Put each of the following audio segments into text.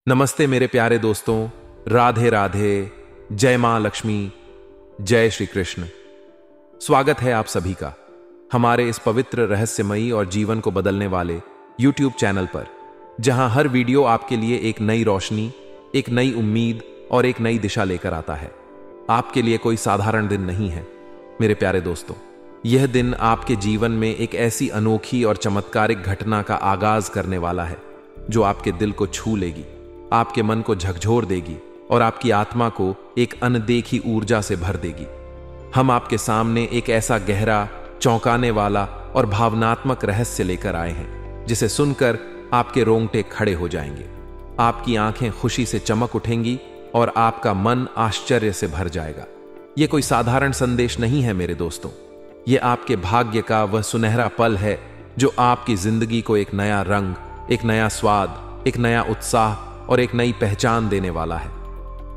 नमस्ते मेरे प्यारे दोस्तों, राधे राधे, जय मां लक्ष्मी, जय श्री कृष्ण। स्वागत है आप सभी का हमारे इस पवित्र, रहस्यमयी और जीवन को बदलने वाले YouTube चैनल पर, जहां हर वीडियो आपके लिए एक नई रोशनी, एक नई उम्मीद और एक नई दिशा लेकर आता है। आपके लिए कोई साधारण दिन नहीं है मेरे प्यारे दोस्तों। यह दिन आपके जीवन में एक ऐसी अनोखी और चमत्कारिक घटना का आगाज करने वाला है जो आपके दिल को छू लेगी, आपके मन को झकझोर देगी और आपकी आत्मा को एक अनदेखी ऊर्जा से भर देगी। हम आपके सामने एक ऐसा गहरा, चौंकाने वाला और भावनात्मक रहस्य लेकर आए हैं जिसे सुनकर आपके रोंगटे खड़े हो जाएंगे, आपकी आंखें खुशी से चमक उठेंगी और आपका मन आश्चर्य से भर जाएगा। यह कोई साधारण संदेश नहीं है मेरे दोस्तों, यह आपके भाग्य का वह सुनहरा पल है जो आपकी जिंदगी को एक नया रंग, एक नया स्वाद, एक नया उत्साह और एक नई पहचान देने वाला है।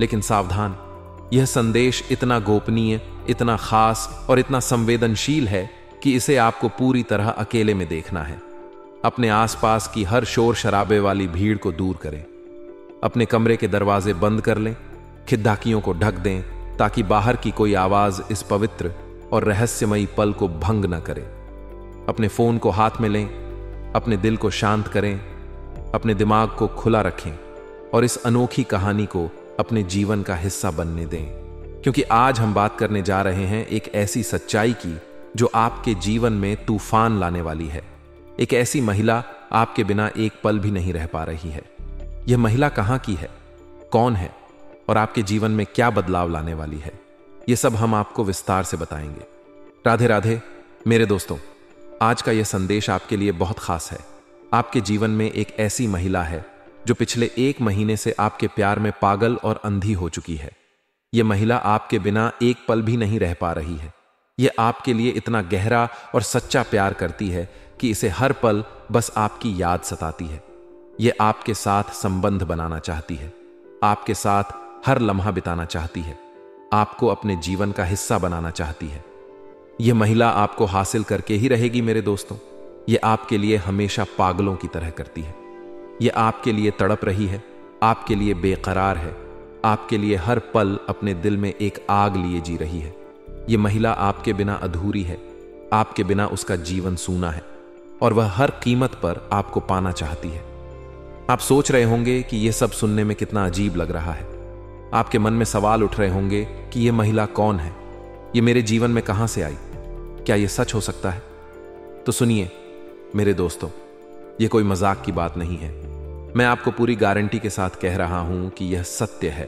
लेकिन सावधान, यह संदेश इतना गोपनीय, इतना खास और इतना संवेदनशील है कि इसे आपको पूरी तरह अकेले में देखना है। अपने आसपास की हर शोर शराबे वाली भीड़ को दूर करें, अपने कमरे के दरवाजे बंद कर लें, खिड़कियों को ढक दें ताकि बाहर की कोई आवाज इस पवित्र और रहस्यमयी पल को भंग न करे। अपने फोन को हाथ में लें, अपने दिल को शांत करें, अपने दिमाग को खुला रखें और इस अनोखी कहानी को अपने जीवन का हिस्सा बनने दें, क्योंकि आज हम बात करने जा रहे हैं एक ऐसी सच्चाई की जो आपके जीवन में तूफान लाने वाली है। एक ऐसी महिला आपके बिना एक पल भी नहीं रह पा रही है। यह महिला कहां की है, कौन है और आपके जीवन में क्या बदलाव लाने वाली है, यह सब हम आपको विस्तार से बताएंगे। राधे राधे मेरे दोस्तों, आज का यह संदेश आपके लिए बहुत खास है। आपके जीवन में एक ऐसी महिला है जो पिछले 1 महीने से आपके प्यार में पागल और अंधी हो चुकी है। यह महिला आपके बिना एक पल भी नहीं रह पा रही है। यह आपके लिए इतना गहरा और सच्चा प्यार करती है कि इसे हर पल बस आपकी याद सताती है। यह आपके साथ संबंध बनाना चाहती है, आपके साथ हर लम्हा बिताना चाहती है, आपको अपने जीवन का हिस्सा बनाना चाहती है। यह महिला आपको हासिल करके ही रहेगी मेरे दोस्तों। यह आपके लिए हमेशा पागलों की तरह करती है। यह आपके लिए तड़प रही है, आपके लिए बेकरार है, आपके लिए हर पल अपने दिल में एक आग लिए जी रही है। यह महिला आपके बिना अधूरी है, आपके बिना उसका जीवन सूना है और वह हर कीमत पर आपको पाना चाहती है। आप सोच रहे होंगे कि यह सब सुनने में कितना अजीब लग रहा है। आपके मन में सवाल उठ रहे होंगे कि यह महिला कौन है, यह मेरे जीवन में कहां से आई, क्या यह सच हो सकता है? तो सुनिए मेरे दोस्तों, यह कोई मजाक की बात नहीं है। मैं आपको पूरी गारंटी के साथ कह रहा हूं कि यह सत्य है।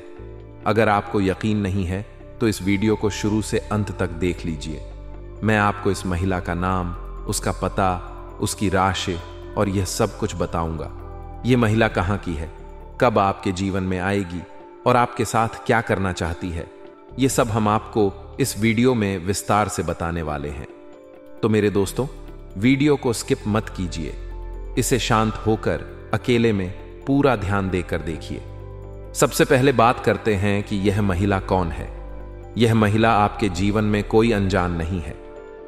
अगर आपको यकीन नहीं है तो इस वीडियो को शुरू से अंत तक देख लीजिए। मैं आपको इस महिला का नाम, उसका पता, उसकी राशि और यह सब कुछ बताऊंगा। यह महिला कहां की है, कब आपके जीवन में आएगी और आपके साथ क्या करना चाहती है, यह सब हम आपको इस वीडियो में विस्तार से बताने वाले हैं। तो मेरे दोस्तों, वीडियो को स्किप मत कीजिए, इसे शांत होकर अकेले में पूरा ध्यान देकर देखिए। सबसे पहले बात करते हैं कि यह महिला कौन है। यह महिला आपके जीवन में कोई अनजान नहीं है,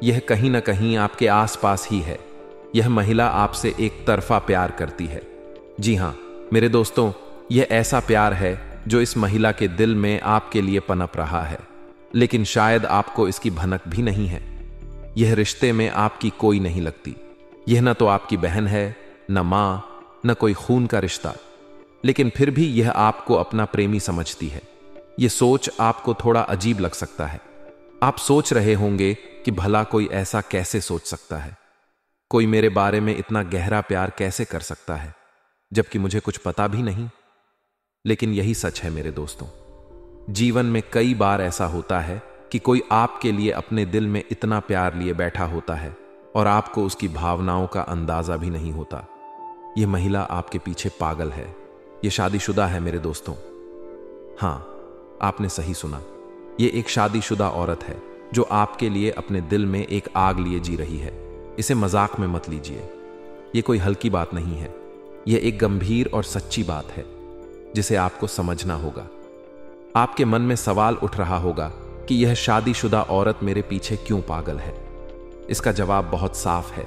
यह कहीं ना कहीं आपके आसपास ही है। यह महिला आपसे एक तरफा प्यार करती है। जी हां मेरे दोस्तों, यह ऐसा प्यार है जो इस महिला के दिल में आपके लिए पनप रहा है, लेकिन शायद आपको इसकी भनक भी नहीं है। यह रिश्ते में आपकी कोई नहीं लगती। यह न तो आपकी बहन है, न मां, न कोई खून का रिश्ता, लेकिन फिर भी यह आपको अपना प्रेमी समझती है। यह सोच आपको थोड़ा अजीब लग सकता है। आप सोच रहे होंगे कि भला कोई ऐसा कैसे सोच सकता है, कोई मेरे बारे में इतना गहरा प्यार कैसे कर सकता है, जबकि मुझे कुछ पता भी नहीं। लेकिन यही सच है मेरे दोस्तों। जीवन में कई बार ऐसा होता है कि कोई आपके लिए अपने दिल में इतना प्यार लिए बैठा होता है और आपको उसकी भावनाओं का अंदाजा भी नहीं होता। यह महिला आपके पीछे पागल है। यह शादीशुदा है मेरे दोस्तों। हां, आपने सही सुना। यह एक शादीशुदा औरत है जो आपके लिए अपने दिल में एक आग लिए जी रही है। इसे मजाक में मत लीजिए। यह कोई हल्की बात नहीं है, यह एक गंभीर और सच्ची बात है जिसे आपको समझना होगा। आपके मन में सवाल उठ रहा होगा कि यह शादीशुदा औरत मेरे पीछे क्यों पागल है। इसका जवाब बहुत साफ है।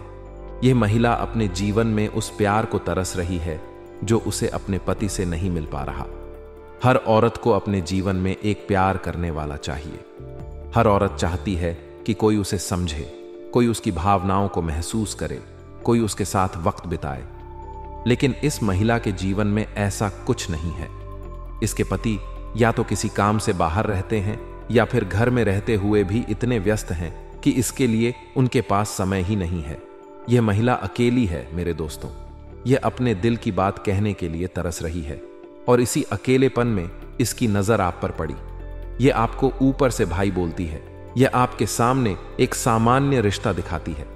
यह महिला अपने जीवन में उस प्यार को तरस रही है जो उसे अपने पति से नहीं मिल पा रहा। हर औरत को अपने जीवन में एक प्यार करने वाला चाहिए। हर औरत चाहती है कि कोई उसे समझे, कोई उसकी भावनाओं को महसूस करे, कोई उसके साथ वक्त बिताए। लेकिन इस महिला के जीवन में ऐसा कुछ नहीं है। इसके पति या तो किसी काम से बाहर रहते हैं या फिर घर में रहते हुए भी इतने व्यस्त हैं कि इसके लिए उनके पास समय ही नहीं है। यह महिला अकेली है मेरे दोस्तों। यह अपने दिल की बात कहने के लिए तरस रही है और इसी अकेलेपन में इसकी नजर आप पर पड़ी। यह आपको ऊपर से भाई बोलती है, यह आपके सामने एक सामान्य रिश्ता दिखाती है,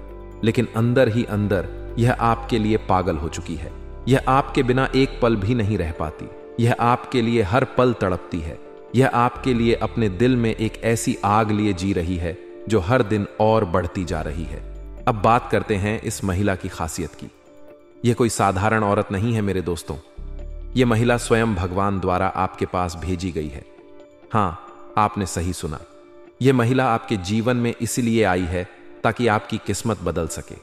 लेकिन अंदर ही अंदर यह आपके लिए पागल हो चुकी है। यह आपके बिना एक पल भी नहीं रह पाती। यह आपके लिए हर पल तड़पती है। यह आपके लिए अपने दिल में एक ऐसी आग लिए जी रही है जो हर दिन और बढ़ती जा रही है। अब बात करते हैं इस महिला की खासियत की। यह कोई साधारण औरत नहीं है मेरे दोस्तों। यह महिला स्वयं भगवान द्वारा आपके पास भेजी गई है। हां, आपने सही सुना। यह महिला आपके जीवन में इसलिए आई है ताकि आपकी किस्मत बदल सके।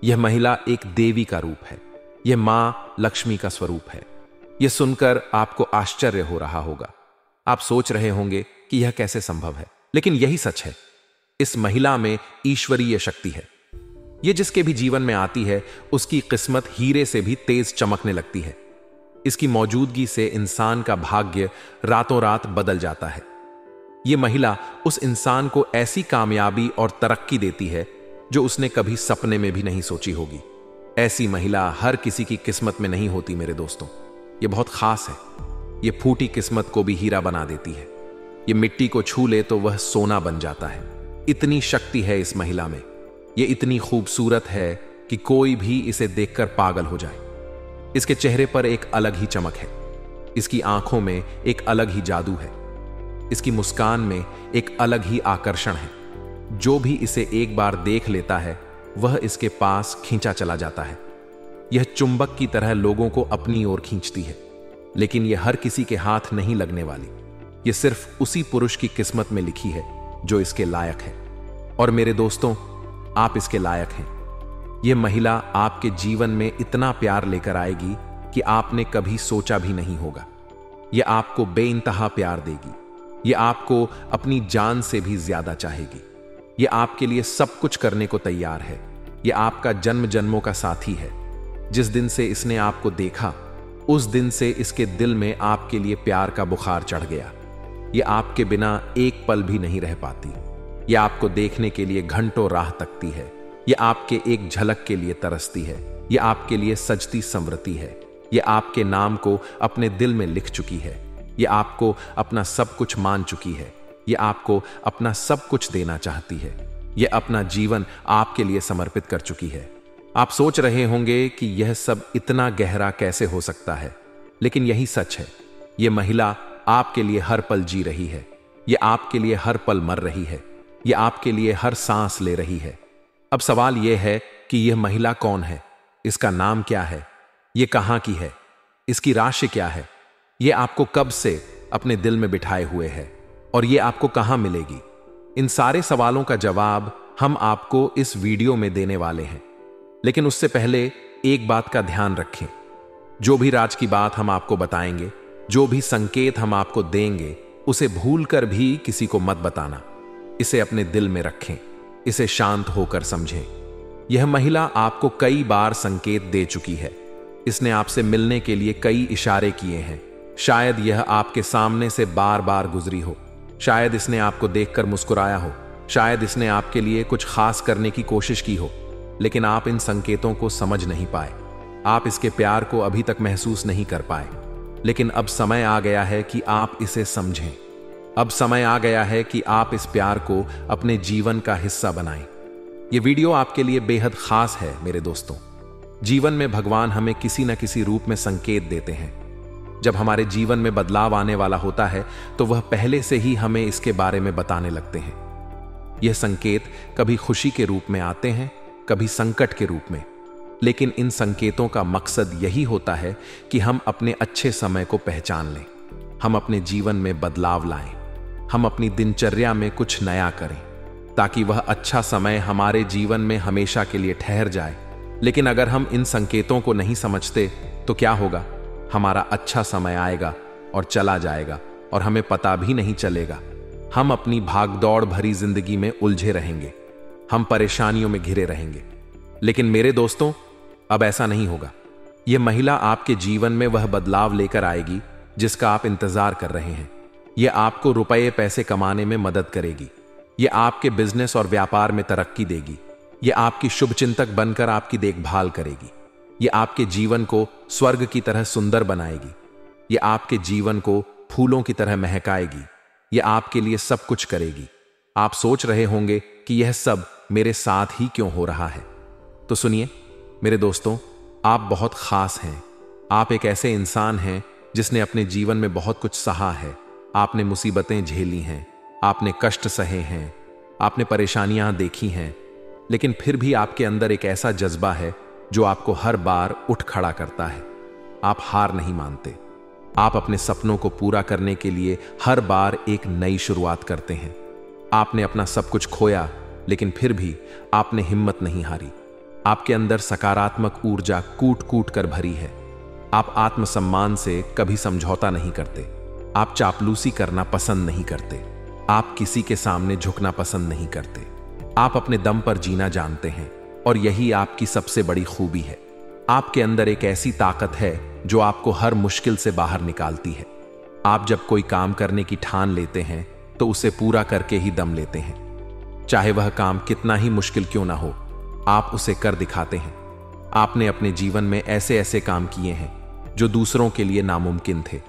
यह महिला एक देवी का रूप है। यह मां लक्ष्मी का स्वरूप है। यह सुनकर आपको आश्चर्य हो रहा होगा। आप सोच रहे होंगे कि यह कैसे संभव है, लेकिन यही सच है। इस महिला में ईश्वरीय शक्ति है। यह जिसके भी जीवन में आती है उसकी किस्मत हीरे से भी तेज चमकने लगती है। इसकी मौजूदगी से इंसान का भाग्य रातों रात बदल जाता है। यह महिला उस इंसान को ऐसी कामयाबी और तरक्की देती है जो उसने कभी सपने में भी नहीं सोची होगी। ऐसी महिला हर किसी की किस्मत में नहीं होती मेरे दोस्तों। यह बहुत खास है। यह फूटी किस्मत को भी हीरा बना देती है। यह मिट्टी को छू ले तो वह सोना बन जाता है। इतनी शक्ति है इस महिला में। यह इतनी खूबसूरत है कि कोई भी इसे देखकर पागल हो जाए। इसके चेहरे पर एक अलग ही चमक है। इसकी आंखों में एक अलग ही जादू है। इसकी मुस्कान में एक अलग ही आकर्षण है। जो भी इसे एक बार देख लेता है वह इसके पास खींचा चला जाता है। यह चुंबक की तरह लोगों को अपनी ओर खींचती है, लेकिन यह हर किसी के हाथ नहीं लगने वाली। यह सिर्फ उसी पुरुष की किस्मत में लिखी है जो इसके लायक है। और मेरे दोस्तों, आप इसके लायक हैं। यह महिला आपके जीवन में इतना प्यार लेकर आएगी कि आपने कभी सोचा भी नहीं होगा। यह आपको बेइंतहा प्यार देगी। यह आपको अपनी जान से भी ज्यादा चाहेगी। यह आपके लिए सब कुछ करने को तैयार है। यह आपका जन्म जन्मों का साथी है। जिस दिन से इसने आपको देखा उस दिन से इसके दिल में आपके लिए प्यार का बुखार चढ़ गया। यह आपके बिना एक पल भी नहीं रह पाती। यह आपको देखने के लिए घंटों राह तकती है। यह आपके एक झलक के लिए तरसती है। यह आपके लिए सजती संवरती है। यह आपके नाम को अपने दिल में लिख चुकी है। यह आपको अपना सब कुछ मान चुकी है। यह आपको अपना सब कुछ देना चाहती है। यह अपना जीवन आपके लिए समर्पित कर चुकी है। आप सोच रहे होंगे कि यह सब इतना गहरा कैसे हो सकता है, लेकिन यही सच है। यह महिला आपके लिए हर पल जी रही है। यह आपके लिए हर पल मर रही है। यह आपके लिए हर सांस ले रही है। अब सवाल यह है कि यह महिला कौन है, इसका नाम क्या है, यह कहां की है, इसकी राशि क्या है, यह आपको कब से अपने दिल में बिठाए हुए है और यह आपको कहां मिलेगी। इन सारे सवालों का जवाब हम आपको इस वीडियो में देने वाले हैं। लेकिन उससे पहले एक बात का ध्यान रखें। जो भी राज की बात हम आपको बताएंगे, जो भी संकेत हम आपको देंगे, उसे भूलकर भी किसी को मत बताना। इसे अपने दिल में रखें। इसे शांत होकर समझें। यह महिला आपको कई बार संकेत दे चुकी है। इसने आपसे मिलने के लिए कई इशारे किए हैं। शायद यह आपके सामने से बार बार गुजरी हो। शायद इसने आपको देखकर मुस्कुराया हो। शायद इसने आपके लिए कुछ खास करने की कोशिश की हो, लेकिन आप इन संकेतों को समझ नहीं पाए। आप इसके प्यार को अभी तक महसूस नहीं कर पाए। लेकिन अब समय आ गया है कि आप इसे समझें। अब समय आ गया है कि आप इस प्यार को अपने जीवन का हिस्सा बनाएं। यह वीडियो आपके लिए बेहद खास है मेरे दोस्तों। जीवन में भगवान हमें किसी न किसी रूप में संकेत देते हैं। जब हमारे जीवन में बदलाव आने वाला होता है तो वह पहले से ही हमें इसके बारे में बताने लगते हैं। यह संकेत कभी खुशी के रूप में आते हैं, कभी संकट के रूप में, लेकिन इन संकेतों का मकसद यही होता है कि हम अपने अच्छे समय को पहचान लें, हम अपने जीवन में बदलाव लाएं, हम अपनी दिनचर्या में कुछ नया करें, ताकि वह अच्छा समय हमारे जीवन में हमेशा के लिए ठहर जाए। लेकिन अगर हम इन संकेतों को नहीं समझते तो क्या होगा? हमारा अच्छा समय आएगा और चला जाएगा और हमें पता भी नहीं चलेगा। हम अपनी भागदौड़ भरी जिंदगी में उलझे रहेंगे, हम परेशानियों में घिरे रहेंगे। लेकिन मेरे दोस्तों, अब ऐसा नहीं होगा। यह महिला आपके जीवन में वह बदलाव लेकर आएगी जिसका आप इंतजार कर रहे हैं। यह आपको रुपए पैसे कमाने में मदद करेगी। यह आपके बिजनेस और व्यापार में तरक्की देगी। यह आपकी शुभचिंतक बनकर आपकी देखभाल करेगी। यह आपके जीवन को स्वर्ग की तरह सुंदर बनाएगी। यह आपके जीवन को फूलों की तरह महकाएगी। यह आपके लिए सब कुछ करेगी। आप सोच रहे होंगे कि यह सब मेरे साथ ही क्यों हो रहा है। तो सुनिए मेरे दोस्तों, आप बहुत खास हैं। आप एक ऐसे इंसान हैं जिसने अपने जीवन में बहुत कुछ सहा है। आपने मुसीबतें झेली हैं, आपने कष्ट सहे हैं, आपने परेशानियां देखी हैं, लेकिन फिर भी आपके अंदर एक ऐसा जज्बा है जो आपको हर बार उठ खड़ा करता है। आप हार नहीं मानते। आप अपने सपनों को पूरा करने के लिए हर बार एक नई शुरुआत करते हैं। आपने अपना सब कुछ खोया, लेकिन फिर भी आपने हिम्मत नहीं हारी। आपके अंदर सकारात्मक ऊर्जा कूट कूट कर भरी है। आप आत्मसम्मान से कभी समझौता नहीं करते। आप चापलूसी करना पसंद नहीं करते। आप किसी के सामने झुकना पसंद नहीं करते। आप अपने दम पर जीना जानते हैं और यही आपकी सबसे बड़ी खूबी है। आपके अंदर एक ऐसी ताकत है जो आपको हर मुश्किल से बाहर निकालती है। आप जब कोई काम करने की ठान लेते हैं तो उसे पूरा करके ही दम लेते हैं। चाहे वह काम कितना ही मुश्किल क्यों ना हो, आप उसे कर दिखाते हैं। आपने अपने जीवन में ऐसे ऐसे काम किए हैं जो दूसरों के लिए नामुमकिन थे।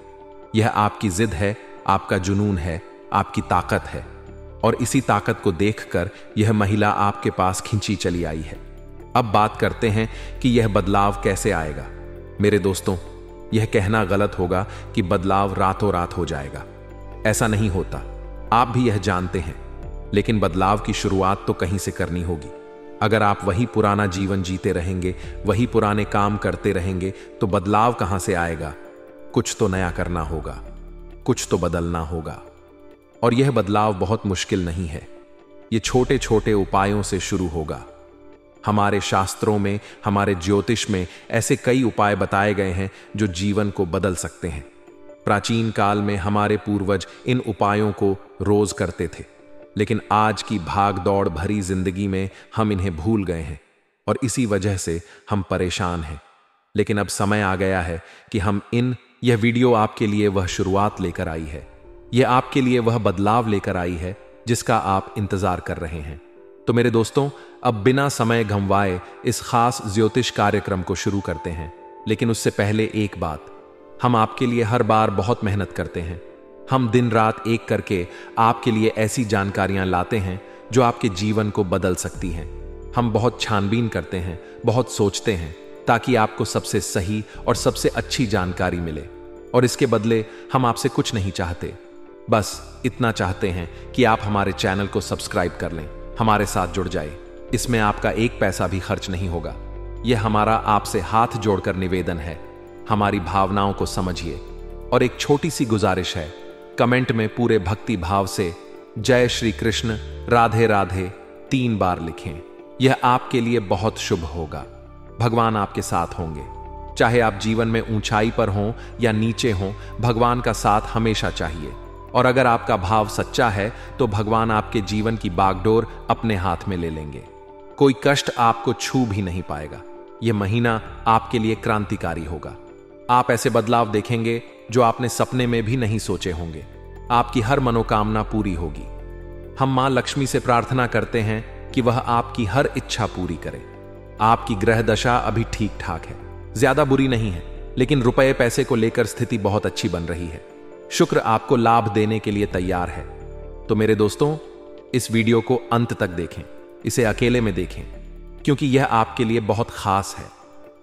यह आपकी जिद है, आपका जुनून है, आपकी ताकत है। और इसी ताकत को देखकर यह महिला आपके पास खिंची चली आई है। अब बात करते हैं कि यह बदलाव कैसे आएगा। मेरे दोस्तों, यह कहना गलत होगा कि बदलाव रातों रात हो जाएगा। ऐसा नहीं होता, आप भी यह जानते हैं। लेकिन बदलाव की शुरुआत तो कहीं से करनी होगी। अगर आप वही पुराना जीवन जीते रहेंगे, वही पुराने काम करते रहेंगे, तो बदलाव कहां से आएगा। कुछ तो नया करना होगा, कुछ तो बदलना होगा। और यह बदलाव बहुत मुश्किल नहीं है। यह छोटे छोटे उपायों से शुरू होगा। हमारे शास्त्रों में, हमारे ज्योतिष में ऐसे कई उपाय बताए गए हैं जो जीवन को बदल सकते हैं। प्राचीन काल में हमारे पूर्वज इन उपायों को रोज करते थे, लेकिन आज की भाग दौड़ भरी जिंदगी में हम इन्हें भूल गए हैं और इसी वजह से हम परेशान हैं। लेकिन अब समय आ गया है कि यह वीडियो आपके लिए वह शुरुआत लेकर आई है। यह आपके लिए वह बदलाव लेकर आई है जिसका आप इंतजार कर रहे हैं। तो मेरे दोस्तों, अब बिना समय गंवाए इस खास ज्योतिष कार्यक्रम को शुरू करते हैं। लेकिन उससे पहले एक बात, हम आपके लिए हर बार बहुत मेहनत करते हैं। हम दिन रात एक करके आपके लिए ऐसी जानकारियां लाते हैं जो आपके जीवन को बदल सकती हैं। हम बहुत छानबीन करते हैं, बहुत सोचते हैं, ताकि आपको सबसे सही और सबसे अच्छी जानकारी मिले। और इसके बदले हम आपसे कुछ नहीं चाहते, बस इतना चाहते हैं कि आप हमारे चैनल को सब्सक्राइब कर लें, हमारे साथ जुड़ जाए। इसमें आपका एक पैसा भी खर्च नहीं होगा। यह हमारा आपसे हाथ जोड़कर निवेदन है। हमारी भावनाओं को समझिए। और एक छोटी सी गुजारिश है, कमेंट में पूरे भक्ति भाव से जय श्री कृष्ण, राधे राधे 3 बार लिखें। यह आपके लिए बहुत शुभ होगा। भगवान आपके साथ होंगे। चाहे आप जीवन में ऊंचाई पर हों या नीचे हों, भगवान का साथ हमेशा चाहिए। और अगर आपका भाव सच्चा है तो भगवान आपके जीवन की बागडोर अपने हाथ में ले लेंगे। कोई कष्ट आपको छू भी नहीं पाएगा। यह महीना आपके लिए क्रांतिकारी होगा। आप ऐसे बदलाव देखेंगे जो आपने सपने में भी नहीं सोचे होंगे। आपकी हर मनोकामना पूरी होगी। हम मां लक्ष्मी से प्रार्थना करते हैं कि वह आपकी हर इच्छा पूरी करे। आपकी ग्रह दशा अभी ठीक ठाक है, ज्यादा बुरी नहीं है, लेकिन रुपए पैसे को लेकर स्थिति बहुत अच्छी बन रही है। शुक्र आपको लाभ देने के लिए तैयार है। तो मेरे दोस्तों, इस वीडियो को अंत तक देखें, इसे अकेले में देखें, क्योंकि यह आपके लिए बहुत खास है।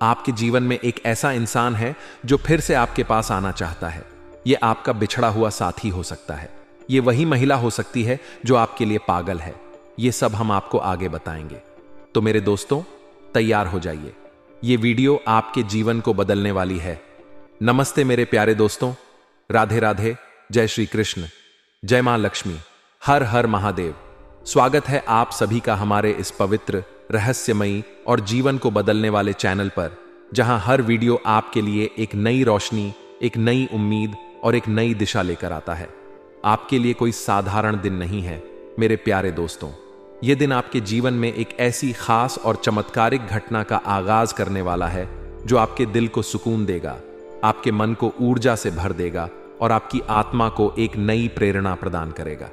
आपके जीवन में एक ऐसा इंसान है जो फिर से आपके पास आना चाहता है। यह आपका बिछड़ा हुआ साथी हो सकता है। यह वही महिला हो सकती है जो आपके लिए पागल है। यह सब हम आपको आगे बताएंगे। तो मेरे दोस्तों, तैयार हो जाइए। यह वीडियो आपके जीवन को बदलने वाली है। नमस्ते मेरे प्यारे दोस्तों, राधे राधे, जय श्री कृष्ण, जय मां लक्ष्मी, हर हर महादेव। स्वागत है आप सभी का हमारे इस पवित्र, रहस्यमयी और जीवन को बदलने वाले चैनल पर, जहां हर वीडियो आपके लिए एक नई रोशनी, एक नई उम्मीद और एक नई दिशा लेकर आता है। आपके लिए कोई साधारण दिन नहीं है मेरे प्यारे दोस्तों। यह दिन आपके जीवन में एक ऐसी खास और चमत्कारिक घटना का आगाज करने वाला है जो आपके दिल को सुकून देगा, आपके मन को ऊर्जा से भर देगा और आपकी आत्मा को एक नई प्रेरणा प्रदान करेगा।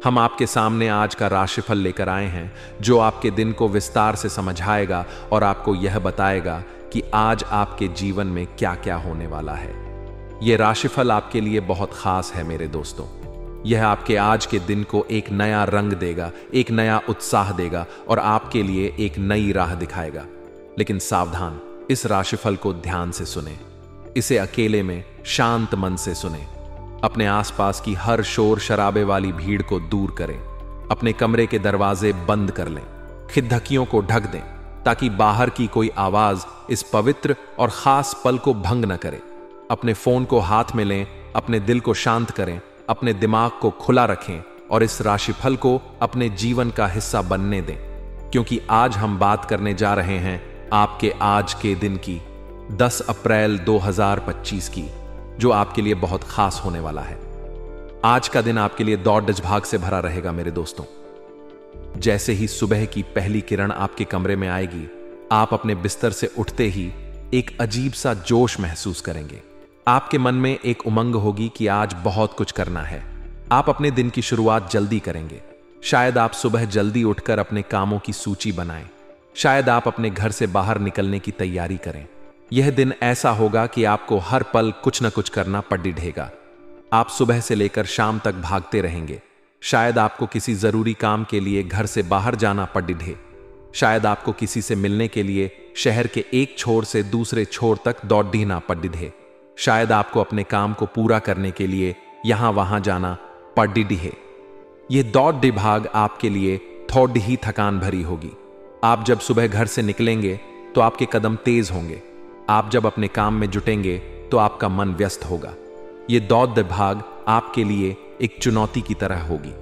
हम आपके सामने आज का राशिफल लेकर आए हैं जो आपके दिन को विस्तार से समझाएगा और आपको यह बताएगा कि आज आपके जीवन में क्या क्या होने वाला है। यह राशिफल आपके लिए बहुत खास है मेरे दोस्तों। यह आपके आज के दिन को एक नया रंग देगा, एक नया उत्साह देगा और आपके लिए एक नई राह दिखाएगा। लेकिन सावधान, इस राशिफल को ध्यान से सुने, इसे अकेले में शांत मन से सुने। अपने आसपास की हर शोर शराबे वाली भीड़ को दूर करें, अपने कमरे के दरवाजे बंद कर लें, खिदधकियों को ढक दें ताकि बाहर की कोई आवाज इस पवित्र और खास पल को भंग न करे। अपने फोन को हाथ में लें, अपने दिल को शांत करें, अपने दिमाग को खुला रखें और इस राशिफल को अपने जीवन का हिस्सा बनने दें, क्योंकि आज हम बात करने जा रहे हैं आपके आज के दिन की, 10 अप्रैल 2025 की, जो आपके लिए बहुत खास होने वाला है। आज का दिन आपके लिए दौड़ भाग से भरा रहेगा मेरे दोस्तों। जैसे ही सुबह की पहली किरण आपके कमरे में आएगी, आप अपने बिस्तर से उठते ही एक अजीब सा जोश महसूस करेंगे। आपके मन में एक उमंग होगी कि आज बहुत कुछ करना है। आप अपने दिन की शुरुआत जल्दी करेंगे। शायद आप सुबह जल्दी उठकर अपने कामों की सूची बनाएं। शायद आप अपने घर से बाहर निकलने की तैयारी करें। यह दिन ऐसा होगा कि आपको हर पल कुछ न कुछ करना पड़ेगा। आप सुबह से लेकर शाम तक भागते रहेंगे। शायद आपको किसी जरूरी काम के लिए घर से बाहर जाना पड़े। शायद आपको किसी से मिलने के लिए शहर के एक छोर से दूसरे छोर तक दौड़ना पड़े। शायद आपको अपने काम को पूरा करने के लिए यहां वहां जाना पड़े। यह दौड़ भाग आपके लिए थोड़ी ही थकान भरी होगी। आप जब सुबह घर से निकलेंगे तो आपके कदम तेज होंगे। आप जब अपने काम में जुटेंगे तो आपका मन व्यस्त होगा। यह दौड़ भाग आपके लिए एक चुनौती की तरह होगी।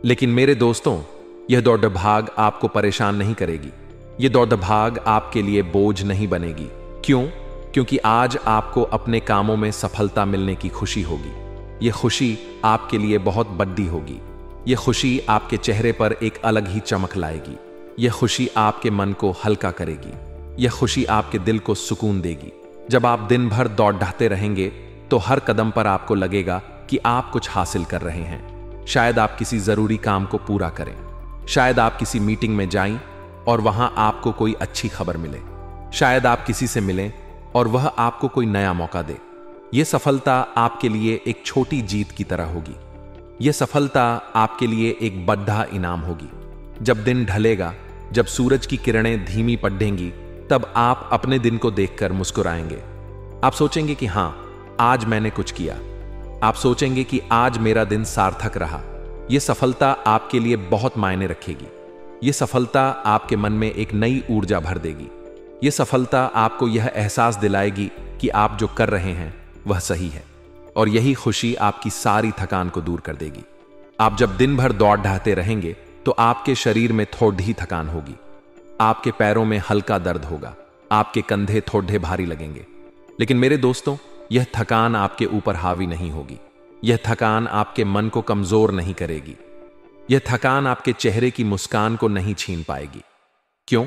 लेकिन मेरे दोस्तों, यह दौड़ भाग आपको परेशान नहीं करेगी। यह दौड़ भाग आपके लिए बोझ नहीं बनेगी। क्यों? क्योंकि आज आपको अपने कामों में सफलता मिलने की खुशी होगी। यह खुशी आपके लिए बहुत बड़ी होगी। यह खुशी आपके चेहरे पर एक अलग ही चमक लाएगी। यह खुशी आपके मन को हल्का करेगी। यह खुशी आपके दिल को सुकून देगी। जब आप दिन भर दौड़ते रहेंगे तो हर कदम पर आपको लगेगा कि आप कुछ हासिल कर रहे हैं। शायद आप किसी जरूरी काम को पूरा करें। शायद आप किसी मीटिंग में जाएं और वहां आपको कोई अच्छी खबर मिले। शायद आप किसी से मिलें और वह आपको कोई नया मौका दे। यह सफलता आपके लिए एक छोटी जीत की तरह होगी। यह सफलता आपके लिए एक बड़ा इनाम होगी। जब दिन ढलेगा, जब सूरज की किरणें धीमी पड़ेंगी, तब आप अपने दिन को देखकर मुस्कुराएंगे। आप सोचेंगे कि हां, आज मैंने कुछ किया। आप सोचेंगे कि आज मेरा दिन सार्थक रहा। यह सफलता आपके लिए बहुत मायने रखेगी। यह सफलता आपके मन में एक नई ऊर्जा भर देगी। यह सफलता आपको यह एहसास दिलाएगी कि आप जो कर रहे हैं वह सही है, और यही खुशी आपकी सारी थकान को दूर कर देगी। आप जब दिन भर दौड़ ढाते रहेंगे तो आपके शरीर में थोड़ी ही थकान होगी। आपके पैरों में हल्का दर्द होगा। आपके कंधे थोड़े भारी लगेंगे। लेकिन मेरे दोस्तों, यह थकान आपके ऊपर हावी नहीं होगी। यह थकान आपके मन को कमजोर नहीं करेगी। यह थकान आपके चेहरे की मुस्कान को नहीं छीन पाएगी। क्यों?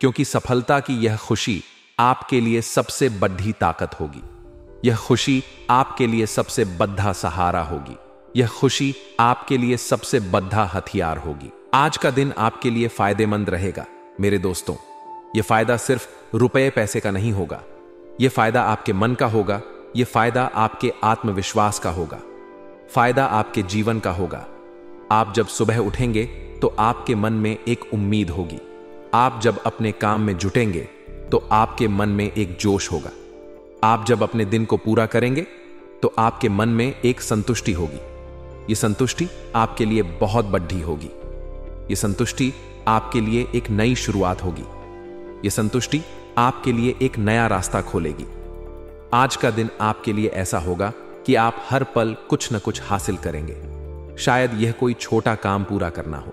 क्योंकि सफलता की यह खुशी आपके लिए सबसे बड़ी ताकत होगी। यह खुशी आपके लिए सबसे बड़ा सहारा होगी। यह खुशी आपके लिए सबसे बड़ा हथियार होगी। आज का दिन आपके लिए फायदेमंद रहेगा मेरे दोस्तों। यह फायदा सिर्फ रुपए पैसे का नहीं होगा। यह फायदा आपके मन का होगा। यह फायदा आपके आत्मविश्वास का होगा। फायदा आपके जीवन का होगा। आप जब सुबह उठेंगे तो आपके मन में एक उम्मीद होगी। आप जब अपने काम में जुटेंगे तो आपके मन में एक जोश होगा। आप जब अपने दिन को पूरा करेंगे तो आपके मन में एक संतुष्टि होगी। यह संतुष्टि आपके लिए बहुत बड़ी होगी। यह संतुष्टि आपके लिए एक नई शुरुआत होगी। यह संतुष्टि आपके लिए एक नया रास्ता खोलेगी। आज का दिन आपके लिए ऐसा होगा कि आप हर पल कुछ न कुछ हासिल करेंगे। शायद यह कोई छोटा काम पूरा करना हो।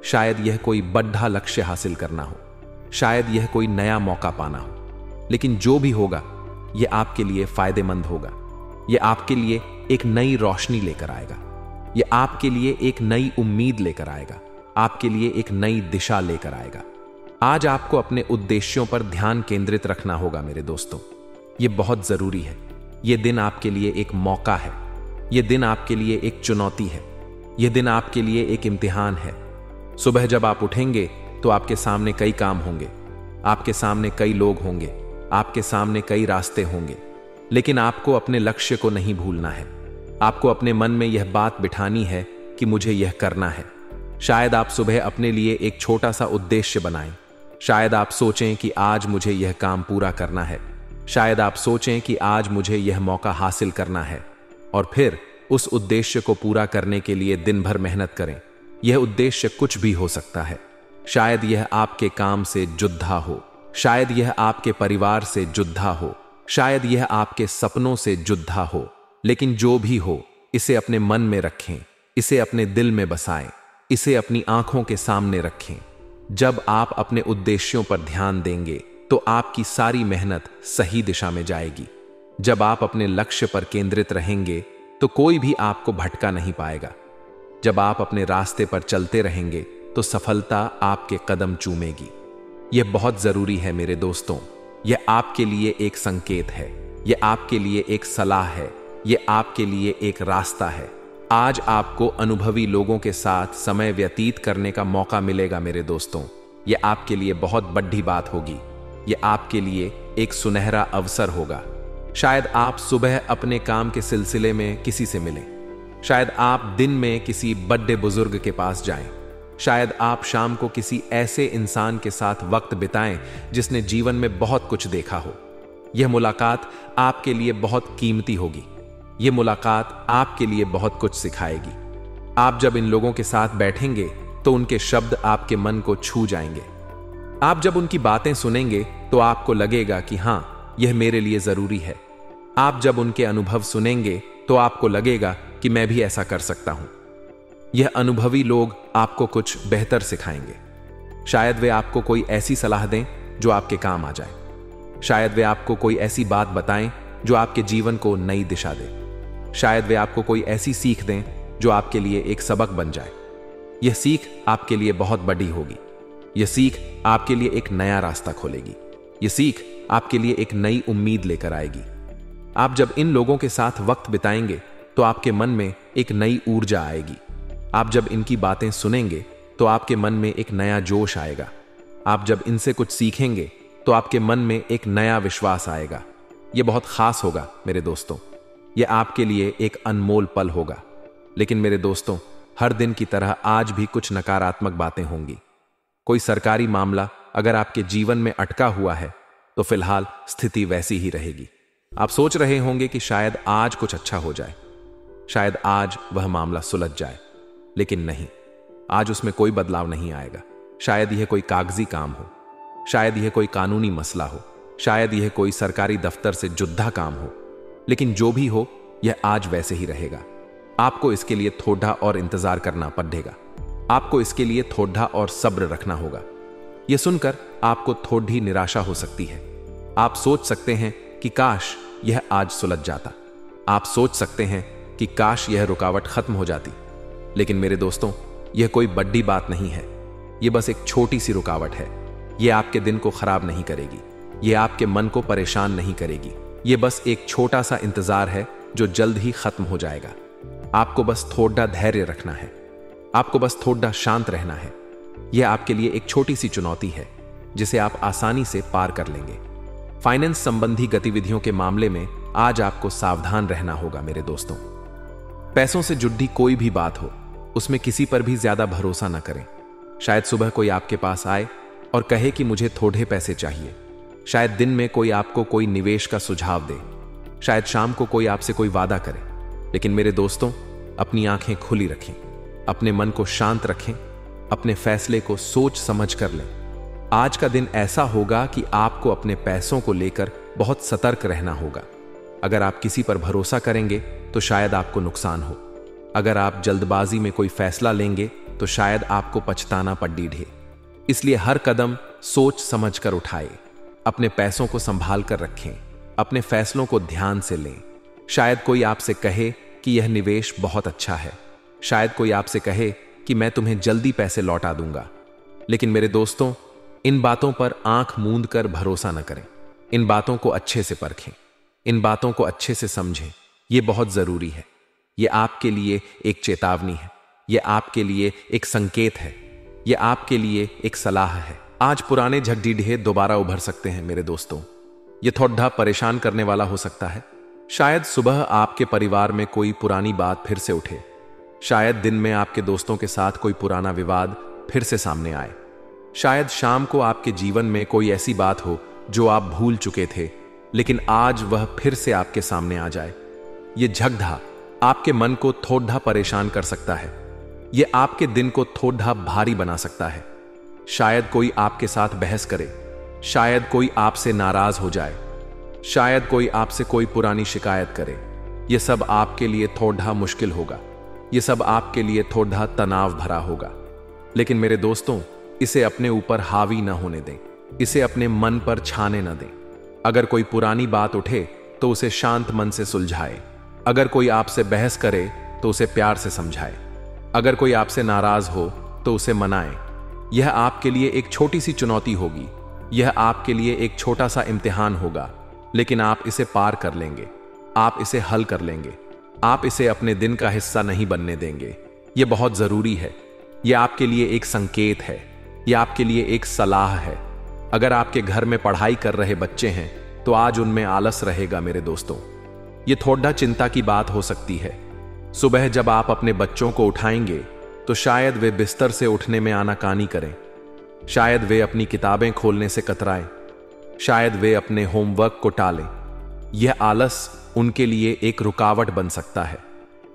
शायद यह कोई बड़ा लक्ष्य हासिल करना हो। शायद यह कोई नया मौका पाना हो। लेकिन जो भी होगा ये आपके लिए फायदेमंद होगा। ये आपके लिए एक नई रोशनी लेकर आएगा। ये आपके लिए एक नई उम्मीद लेकर आएगा, आपके लिए एक नई दिशा लेकर आएगा। आज आपको अपने उद्देश्यों पर ध्यान केंद्रित रखना होगा मेरे दोस्तों। ये बहुत जरूरी है। ये दिन आपके लिए एक मौका है। ये दिन आपके लिए एक चुनौती है। ये दिन आपके लिए एक इम्तिहान है। सुबह जब आप उठेंगे तो आपके सामने कई काम होंगे, आपके सामने कई लोग होंगे, आपके सामने कई रास्ते होंगे, लेकिन आपको अपने लक्ष्य को नहीं भूलना है। आपको अपने मन में यह बात बिठानी है कि मुझे यह करना है। शायद आप सुबह अपने लिए एक छोटा सा उद्देश्य बनाएं। शायद आप सोचें कि आज मुझे यह काम पूरा करना है। शायद आप सोचें कि आज मुझे यह मौका हासिल करना है, और फिर उस उद्देश्य को पूरा करने के लिए दिन भर मेहनत करें। यह उद्देश्य कुछ भी हो सकता है। शायद यह आपके काम से जुड़ा हो, शायद यह आपके परिवार से जुड़ा हो, शायद यह आपके सपनों से जुड़ा हो, लेकिन जो भी हो इसे अपने मन में रखें, इसे अपने दिल में बसाएं, इसे अपनी आंखों के सामने रखें। जब आप अपने उद्देश्यों पर ध्यान देंगे तो आपकी सारी मेहनत सही दिशा में जाएगी। जब आप अपने लक्ष्य पर केंद्रित रहेंगे तो कोई भी आपको भटका नहीं पाएगा। जब आप अपने रास्ते पर चलते रहेंगे तो सफलता आपके कदम चूमेगी। यह बहुत जरूरी है मेरे दोस्तों। यह आपके लिए एक संकेत है, यह आपके लिए एक सलाह है, यह आपके लिए एक रास्ता है। आज आपको अनुभवी लोगों के साथ समय व्यतीत करने का मौका मिलेगा मेरे दोस्तों। यह आपके लिए बहुत बड़ी बात होगी। यह आपके लिए एक सुनहरा अवसर होगा। शायद आप सुबह अपने काम के सिलसिले में किसी से मिलें, शायद आप दिन में किसी बड़े बुजुर्ग के पास जाएं, शायद आप शाम को किसी ऐसे इंसान के साथ वक्त बिताएं जिसने जीवन में बहुत कुछ देखा हो। यह मुलाकात आपके लिए बहुत कीमती होगी। यह मुलाकात आपके लिए बहुत कुछ सिखाएगी। आप जब इन लोगों के साथ बैठेंगे तो उनके शब्द आपके मन को छू जाएंगे। आप जब उनकी बातें सुनेंगे तो आपको लगेगा कि हां, यह मेरे लिए जरूरी है। आप जब उनके अनुभव सुनेंगे तो आपको लगेगा कि मैं भी ऐसा कर सकता हूं। यह अनुभवी लोग आपको कुछ बेहतर सिखाएंगे। शायद वे आपको कोई ऐसी सलाह दें जो आपके काम आ जाए। शायद वे आपको कोई ऐसी बात बताएं जो आपके जीवन को नई दिशा दे। शायद वे आपको कोई ऐसी सीख दें जो आपके लिए एक सबक बन जाए। यह सीख आपके लिए बहुत बड़ी होगी। यह सीख आपके लिए एक नया रास्ता खोलेगी। यह सीख आपके लिए एक नई उम्मीद लेकर आएगी। आप जब इन लोगों के साथ वक्त बिताएंगे तो आपके मन में एक नई ऊर्जा आएगी। आप जब इनकी बातें सुनेंगे तो आपके मन में एक नया जोश आएगा। आप जब इनसे कुछ सीखेंगे तो आपके मन में एक नया विश्वास आएगा। यह बहुत खास होगा मेरे दोस्तों। यह आपके लिए एक अनमोल पल होगा। लेकिन मेरे दोस्तों, हर दिन की तरह आज भी कुछ नकारात्मक बातें होंगी। कोई सरकारी मामला अगर आपके जीवन में अटका हुआ है तो फिलहाल स्थिति वैसी ही रहेगी। आप सोच रहे होंगे कि शायद आज कुछ अच्छा हो जाए, शायद आज वह मामला सुलझ जाए, लेकिन नहीं, आज उसमें कोई बदलाव नहीं आएगा। शायद यह कोई कागजी काम हो, शायद यह कोई कानूनी मसला हो, शायद यह कोई सरकारी दफ्तर से जुड़ा काम हो, लेकिन जो भी हो यह आज वैसे ही रहेगा। आपको इसके लिए थोड़ा और इंतजार करना पड़ेगा। आपको इसके लिए थोड़ा और सब्र रखना होगा। यह सुनकर आपको थोड़ी निराशा हो सकती है। आप सोच सकते हैं कि काश यह आज सुलझ जाता। आप सोच सकते हैं कि काश यह रुकावट खत्म हो जाती। लेकिन मेरे दोस्तों, यह कोई बड़ी बात नहीं है। यह बस एक छोटी सी रुकावट है। यह आपके दिन को खराब नहीं करेगी। यह आपके मन को परेशान नहीं करेगी। यह बस एक छोटा सा इंतजार है जो जल्द ही खत्म हो जाएगा। आपको बस थोड़ा धैर्य रखना है। आपको बस थोड़ा शांत रहना है। यह आपके लिए एक छोटी सी चुनौती है जिसे आप आसानी से पार कर लेंगे। फाइनेंस संबंधी गतिविधियों के मामले में आज आपको सावधान रहना होगा मेरे दोस्तों। पैसों से जुड़ी कोई भी बात हो, उसमें किसी पर भी ज्यादा भरोसा न करें। शायद सुबह कोई आपके पास आए और कहे कि मुझे थोड़े पैसे चाहिए। शायद दिन में कोई आपको कोई निवेश का सुझाव दे। शायद शाम को कोई आपसे कोई वादा करे। लेकिन मेरे दोस्तों, अपनी आंखें खुली रखें, अपने मन को शांत रखें, अपने फैसले को सोच समझ कर लें। आज का दिन ऐसा होगा कि आपको अपने पैसों को लेकर बहुत सतर्क रहना होगा। अगर आप किसी पर भरोसा करेंगे तो शायद आपको नुकसान हो। अगर आप जल्दबाजी में कोई फैसला लेंगे तो शायद आपको पछताना पड़े। इसलिए हर कदम सोच समझ कर उठाए। अपने पैसों को संभाल कर रखें, अपने फैसलों को ध्यान से लें। शायद कोई आपसे कहे कि यह निवेश बहुत अच्छा है, शायद कोई आपसे कहे कि मैं तुम्हें जल्दी पैसे लौटा दूंगा। लेकिन मेरे दोस्तों, इन बातों पर आंख मूंद कर भरोसा न करें। इन बातों को अच्छे से परखें, इन बातों को अच्छे से समझें। यह बहुत जरूरी है। यह आपके लिए एक चेतावनी है, यह आपके लिए एक संकेत है, यह आपके लिए एक सलाह है। आज पुराने झगड़ीढे दोबारा उभर सकते हैं मेरे दोस्तों। यह थोड़ा परेशान करने वाला हो सकता है। शायद सुबह आपके परिवार में कोई पुरानी बात फिर से उठे, शायद दिन में आपके दोस्तों के साथ कोई पुराना विवाद फिर से सामने आए, शायद शाम को आपके जीवन में कोई ऐसी बात हो जो आप भूल चुके थे, लेकिन आज वह फिर से आपके सामने आ जाए। यह झगड़ा आपके मन को थोड़ा परेशान कर सकता है, यह आपके दिन को थोड़ा भारी बना सकता है। शायद कोई आपके साथ बहस करे, शायद कोई आपसे नाराज हो जाए, शायद कोई आपसे कोई पुरानी शिकायत करे। यह सब आपके लिए थोड़ा मुश्किल होगा, यह सब आपके लिए थोड़ा तनाव भरा होगा। लेकिन मेरे दोस्तों, इसे अपने ऊपर हावी ना होने दें, इसे अपने मन पर छाने न दें। अगर कोई पुरानी बात उठे तो उसे शांत मन से सुलझाए। अगर कोई आपसे बहस करे तो उसे प्यार से समझाए। अगर कोई आपसे नाराज हो तो उसे मनाए। यह आपके लिए एक छोटी सी चुनौती होगी, यह आपके लिए एक छोटा सा इम्तिहान होगा, लेकिन आप इसे पार कर लेंगे, आप इसे हल कर लेंगे। आप इसे अपने दिन का हिस्सा नहीं बनने देंगे। यह बहुत जरूरी है। यह आपके लिए एक संकेत है, यह आपके लिए एक सलाह है। अगर आपके घर में पढ़ाई कर रहे बच्चे हैं तो आज उनमें आलस रहेगा मेरे दोस्तों। यह थोड़ा चिंता की बात हो सकती है। सुबह जब आप अपने बच्चों को उठाएंगे तो शायद वे बिस्तर से उठने में आनाकानी करें, शायद वे अपनी किताबें खोलने से कतराएं, शायद वे अपने होमवर्क को टालें। यह आलस उनके लिए एक रुकावट बन सकता है,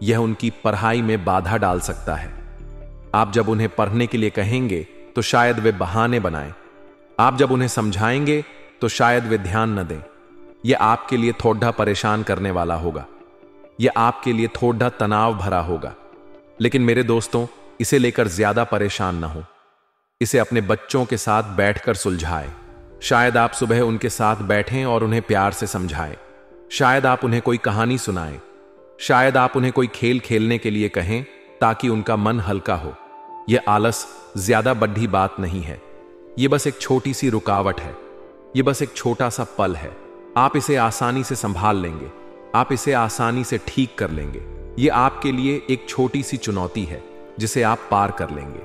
यह उनकी पढ़ाई में बाधा डाल सकता है। आप जब उन्हें पढ़ने के लिए कहेंगे तो शायद वे बहाने बनाएं, आप जब उन्हें समझाएंगे तो शायद वे ध्यान न दें। यह आपके लिए थोड़ा परेशान करने वाला होगा, यह आपके लिए थोड़ा तनाव भरा होगा। लेकिन मेरे दोस्तों, इसे लेकर ज्यादा परेशान ना हो। इसे अपने बच्चों के साथ बैठकर सुलझाएं। शायद आप सुबह उनके साथ बैठें और उन्हें प्यार से समझाएं। शायद आप उन्हें कोई कहानी सुनाएं, शायद आप उन्हें कोई खेल खेलने के लिए कहें ताकि उनका मन हल्का हो। यह आलस ज्यादा बड़ी बात नहीं है, यह बस एक छोटी सी रुकावट है, यह बस एक छोटा सा पल है। आप इसे आसानी से संभाल लेंगे, आप इसे आसानी से ठीक कर लेंगे। यह आपके लिए एक छोटी सी चुनौती है जिसे आप पार कर लेंगे।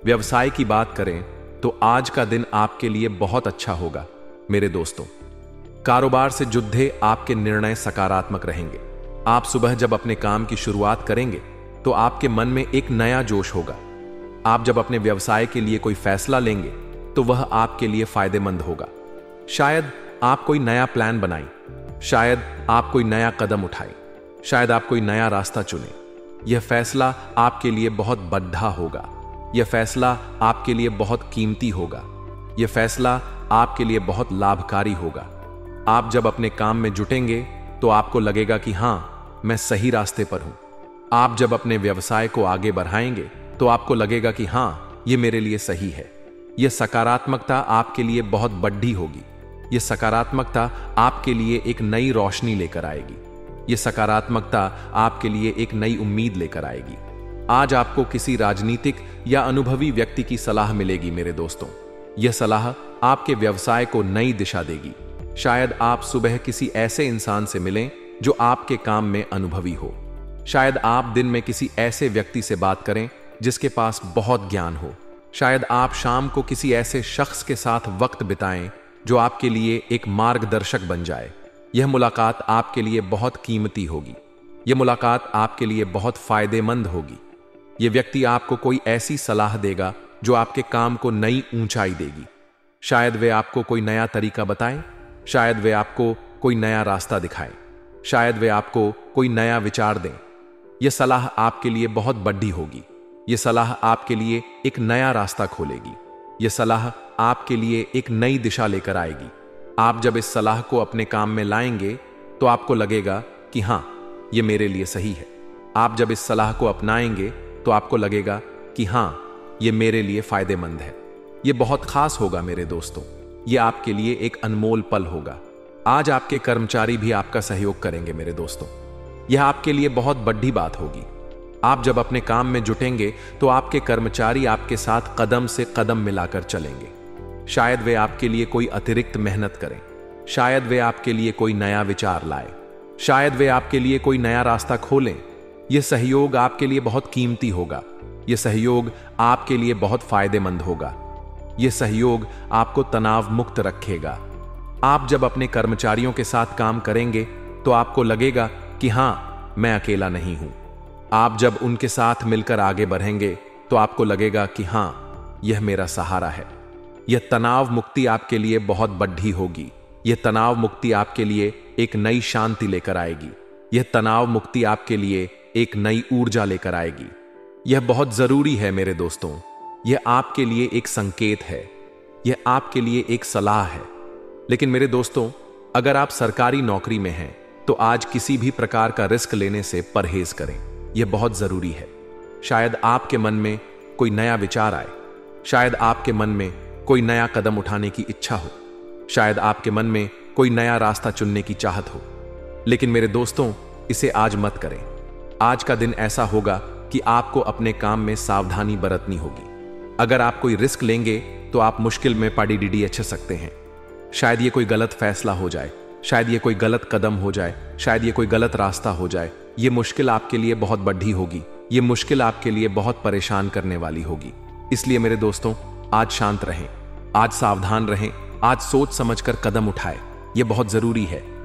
व्यवसाय की बात करें तो आज का दिन आपके लिए बहुत अच्छा होगा मेरे दोस्तों। कारोबार से जुड़े आपके निर्णय सकारात्मक रहेंगे। आप सुबह जब अपने काम की शुरुआत करेंगे तो आपके मन में एक नया जोश होगा। आप जब अपने व्यवसाय के लिए कोई फैसला लेंगे तो वह आपके लिए फायदेमंद होगा। शायद आप कोई नया प्लान बनाएं, शायद आप कोई नया कदम उठाएं, शायद आप कोई नया रास्ता चुनें। यह फैसला आपके लिए बहुत बड़ा होगा, यह फैसला आपके लिए बहुत कीमती होगा, यह फैसला आपके लिए बहुत लाभकारी होगा। आप जब अपने काम में जुटेंगे तो आपको लगेगा कि हां, मैं सही रास्ते पर हूं। आप जब अपने व्यवसाय को आगे बढ़ाएंगे तो आपको लगेगा कि हां, यह मेरे लिए सही है। यह सकारात्मकता आपके लिए बहुत बड़ी होगी। यह सकारात्मकता आपके लिए एक नई रोशनी लेकर आएगी। यह सकारात्मकता आपके लिए एक नई उम्मीद लेकर आएगी। आज आपको किसी राजनीतिक या अनुभवी व्यक्ति की सलाह मिलेगी मेरे दोस्तों। यह सलाह आपके व्यवसाय को नई दिशा देगी। शायद आप सुबह किसी ऐसे इंसान से मिलें जो आपके काम में अनुभवी हो। शायद आप दिन में किसी ऐसे व्यक्ति से बात करें जिसके पास बहुत ज्ञान हो। शायद आप शाम को किसी ऐसे शख्स के साथ वक्त बिताएं जो आपके लिए एक मार्गदर्शक बन जाए। यह मुलाकात आपके लिए बहुत कीमती होगी। यह मुलाकात आपके लिए बहुत फायदेमंद होगी। यह व्यक्ति आपको कोई ऐसी सलाह देगा जो आपके काम को नई ऊंचाई देगी। शायद वे आपको कोई नया तरीका बताएं, शायद वे आपको कोई नया रास्ता दिखाएं, शायद वे आपको कोई नया विचार दें। यह सलाह आपके लिए बहुत बड़ी होगी। यह सलाह आपके लिए एक नया रास्ता खोलेगी। यह सलाह आपके लिए एक नई दिशा लेकर आएगी। आप जब इस सलाह को अपने काम में लाएंगे तो आपको लगेगा कि हां, यह मेरे लिए सही है। आप जब इस सलाह को अपनाएंगे तो आपको लगेगा कि हां, यह मेरे लिए फायदेमंद है। यह बहुत खास होगा मेरे दोस्तों। यह आपके लिए एक अनमोल पल होगा। आज आपके कर्मचारी भी आपका सहयोग करेंगे मेरे दोस्तों। यह आपके लिए बहुत बड़ी बात होगी। आप जब अपने काम में जुटेंगे तो आपके कर्मचारी आपके साथ कदम से कदम मिलाकर चलेंगे। शायद वे आपके लिए कोई अतिरिक्त मेहनत करें, शायद वे आपके लिए कोई नया विचार लाए, शायद वे आपके लिए कोई नया रास्ता खोलें। यह सहयोग आपके लिए बहुत कीमती होगा। यह सहयोग आपके लिए बहुत फायदेमंद होगा। यह सहयोग आपको तनाव मुक्त रखेगा। आप जब अपने कर्मचारियों के साथ काम करेंगे तो आपको लगेगा कि हां, मैं अकेला नहीं हूं। आप जब उनके साथ मिलकर आगे बढ़ेंगे तो आपको लगेगा कि हां, यह मेरा सहारा है। यह तनाव मुक्ति आपके लिए बहुत बड़ी होगी। यह तनाव मुक्ति आपके लिए एक नई शांति लेकर आएगी। यह तनाव मुक्ति आपके लिए एक नई ऊर्जा लेकर आएगी। यह बहुत जरूरी है मेरे दोस्तों। यह आपके लिए एक संकेत है, यह आपके लिए एक सलाह है। लेकिन मेरे दोस्तों, अगर आप सरकारी नौकरी में हैं तो आज किसी भी प्रकार का रिस्क लेने से परहेज करें। यह बहुत जरूरी है। शायद आपके मन में कोई नया विचार आए, शायद आपके मन में कोई नया कदम उठाने की इच्छा हो, शायद आपके मन में कोई नया रास्ता चुनने की चाहत हो। लेकिन मेरे दोस्तों, इसे आज मत करें। आज का दिन ऐसा होगा कि आपको अपने काम में सावधानी बरतनी होगी। अगर आप कोई रिस्क लेंगे तो आप मुश्किल में पड़ी डीडीएच सकते हैं। शायद ये कोई गलत फैसला हो जाए, शायद ये कोई गलत कदम हो जाए, शायद ये कोई गलत रास्ता हो जाए। ये मुश्किल आपके लिए बहुत बड़ी होगी। ये मुश्किल आपके लिए बहुत परेशान करने वाली होगी। इसलिए मेरे दोस्तों, आज शांत रहें, आज सावधान रहें, आज सोच समझकर कदम उठाएं। यह बहुत जरूरी है।